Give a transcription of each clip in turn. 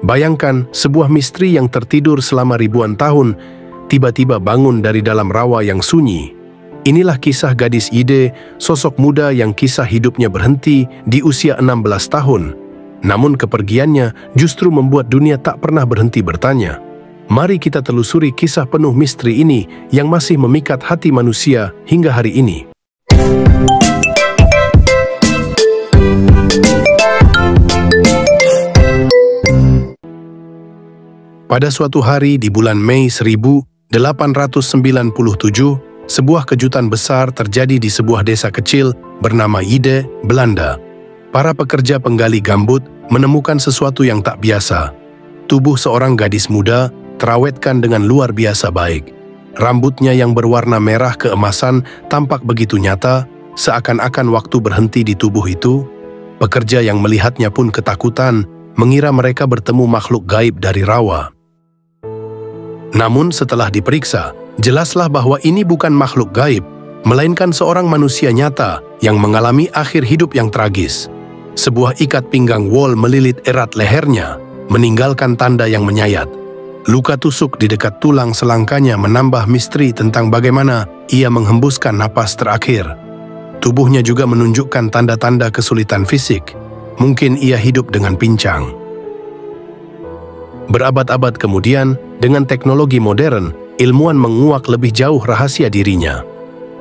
Bayangkan sebuah misteri yang tertidur selama ribuan tahun, tiba-tiba bangun dari dalam rawa yang sunyi. Inilah kisah gadis Ide, sosok muda yang kisah hidupnya berhenti di usia 16 tahun. Namun kepergiannya justru membuat dunia tak pernah berhenti bertanya. Mari kita telusuri kisah penuh misteri ini yang masih memikat hati manusia hingga hari ini. Pada suatu hari di bulan Mei 1897, sebuah kejutan besar terjadi di sebuah desa kecil bernama Ide, Belanda. Para pekerja penggali gambut menemukan sesuatu yang tak biasa. Tubuh seorang gadis muda terawetkan dengan luar biasa baik. Rambutnya yang berwarna merah keemasan tampak begitu nyata, seakan-akan waktu berhenti di tubuh itu. Pekerja yang melihatnya pun ketakutan, mengira mereka bertemu makhluk gaib dari rawa. Namun setelah diperiksa, jelaslah bahwa ini bukan makhluk gaib, melainkan seorang manusia nyata yang mengalami akhir hidup yang tragis. Sebuah ikat pinggang wol melilit erat lehernya, meninggalkan tanda yang menyayat. Luka tusuk di dekat tulang selangkanya menambah misteri tentang bagaimana ia menghembuskan napas terakhir. Tubuhnya juga menunjukkan tanda-tanda kesulitan fisik. Mungkin ia hidup dengan pincang. Berabad-abad kemudian, dengan teknologi modern, ilmuwan menguak lebih jauh rahasia dirinya.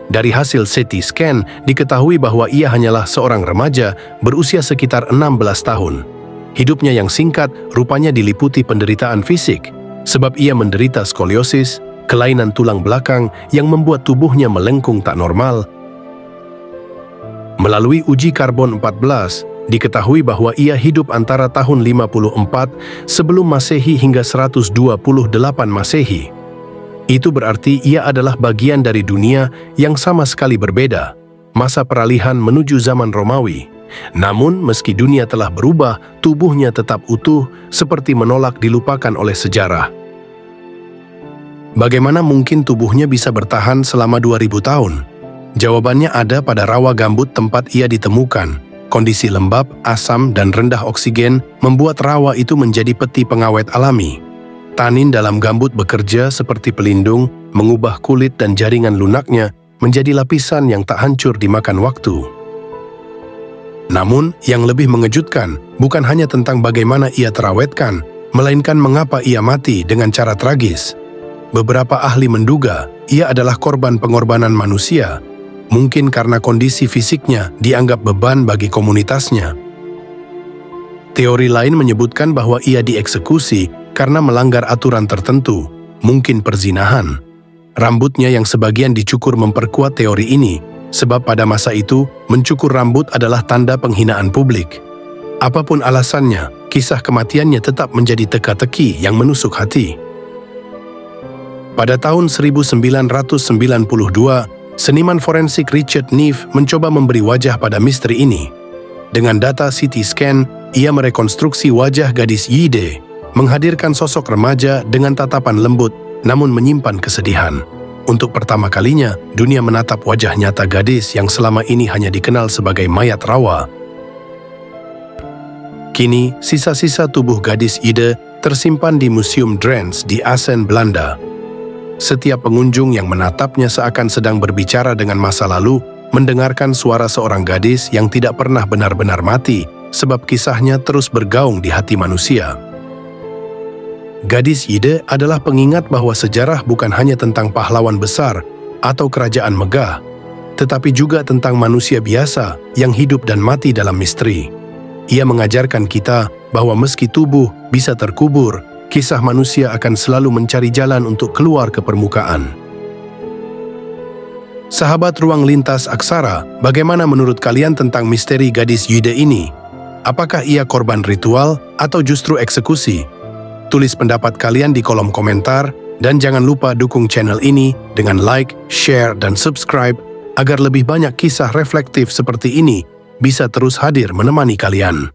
Dari hasil CT scan, diketahui bahwa ia hanyalah seorang remaja berusia sekitar 16 tahun. Hidupnya yang singkat rupanya diliputi penderitaan fisik, sebab ia menderita skoliosis, kelainan tulang belakang yang membuat tubuhnya melengkung tak normal. Melalui uji karbon 14, diketahui bahwa ia hidup antara tahun 54 sebelum Masehi hingga 128 Masehi. Itu berarti ia adalah bagian dari dunia yang sama sekali berbeda, masa peralihan menuju zaman Romawi. Namun, meski dunia telah berubah, tubuhnya tetap utuh, seperti menolak dilupakan oleh sejarah. Bagaimana mungkin tubuhnya bisa bertahan selama 2000 tahun? Jawabannya ada pada rawa gambut tempat ia ditemukan. Kondisi lembab, asam, dan rendah oksigen membuat rawa itu menjadi peti pengawet alami. Tanin dalam gambut bekerja seperti pelindung, mengubah kulit dan jaringan lunaknya menjadi lapisan yang tak hancur dimakan waktu. Namun, yang lebih mengejutkan bukan hanya tentang bagaimana ia terawetkan, melainkan mengapa ia mati dengan cara tragis. Beberapa ahli menduga ia adalah korban pengorbanan manusia, mungkin karena kondisi fisiknya dianggap beban bagi komunitasnya. Teori lain menyebutkan bahwa ia dieksekusi karena melanggar aturan tertentu, mungkin perzinahan. Rambutnya yang sebagian dicukur memperkuat teori ini, sebab pada masa itu mencukur rambut adalah tanda penghinaan publik. Apapun alasannya, kisah kematiannya tetap menjadi teka-teki yang menusuk hati. Pada tahun 1992, seniman forensik Richard Neve mencoba memberi wajah pada misteri ini. Dengan data CT scan, ia merekonstruksi wajah gadis Ide, menghadirkan sosok remaja dengan tatapan lembut namun menyimpan kesedihan. Untuk pertama kalinya, dunia menatap wajah nyata gadis yang selama ini hanya dikenal sebagai mayat rawa. Kini, sisa-sisa tubuh gadis Ide tersimpan di Museum Drents di Assen, Belanda. Setiap pengunjung yang menatapnya seakan sedang berbicara dengan masa lalu, mendengarkan suara seorang gadis yang tidak pernah benar-benar mati, sebab kisahnya terus bergaung di hati manusia. Gadis Ide adalah pengingat bahwa sejarah bukan hanya tentang pahlawan besar atau kerajaan megah, tetapi juga tentang manusia biasa yang hidup dan mati dalam misteri. Ia mengajarkan kita bahwa meski tubuh bisa terkubur, kisah manusia akan selalu mencari jalan untuk keluar ke permukaan. Sahabat Ruang Lintas Aksara, bagaimana menurut kalian tentang misteri gadis Ide ini? Apakah ia korban ritual atau justru eksekusi? Tulis pendapat kalian di kolom komentar, dan jangan lupa dukung channel ini dengan like, share, dan subscribe agar lebih banyak kisah reflektif seperti ini bisa terus hadir menemani kalian.